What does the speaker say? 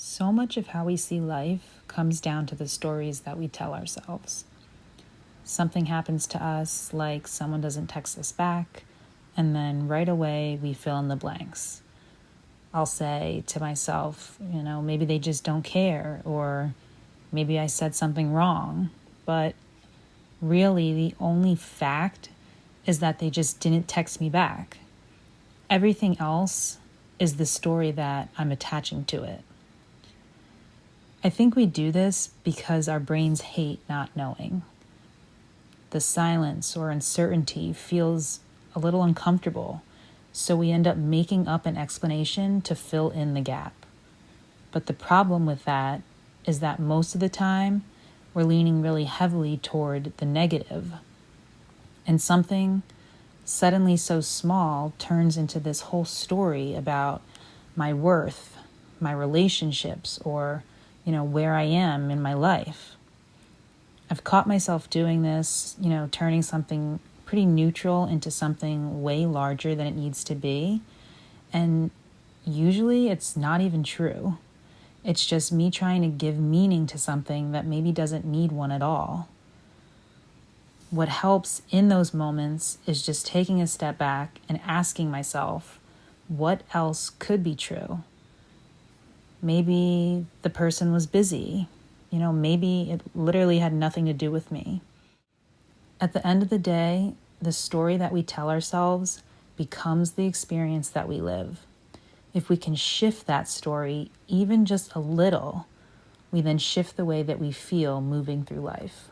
So much of how we see life comes down to the stories that we tell ourselves. Something happens to us, like someone doesn't text us back, and then right away we fill in the blanks. I'll say to myself, maybe they just don't care, or maybe I said something wrong. But really, the only fact is that they just didn't text me back. Everything else is the story that I'm attaching to it. I think we do this because our brains hate not knowing. The silence or uncertainty feels a little uncomfortable, so we end up making up an explanation to fill in the gap. But the problem with that is that most of the time, we're leaning really heavily toward the negative. And something suddenly so small turns into this whole story about my worth, my relationships, or where I am in my life. I've caught myself doing this, turning something pretty neutral into something way larger than it needs to be. And usually it's not even true. It's just me trying to give meaning to something that maybe doesn't need one at all. What helps in those moments is just taking a step back and asking myself, what else could be true? Maybe the person was busy. Maybe it literally had nothing to do with me. At the end of the day, the story that we tell ourselves becomes the experience that we live. If we can shift that story even just a little, we then shift the way that we feel moving through life.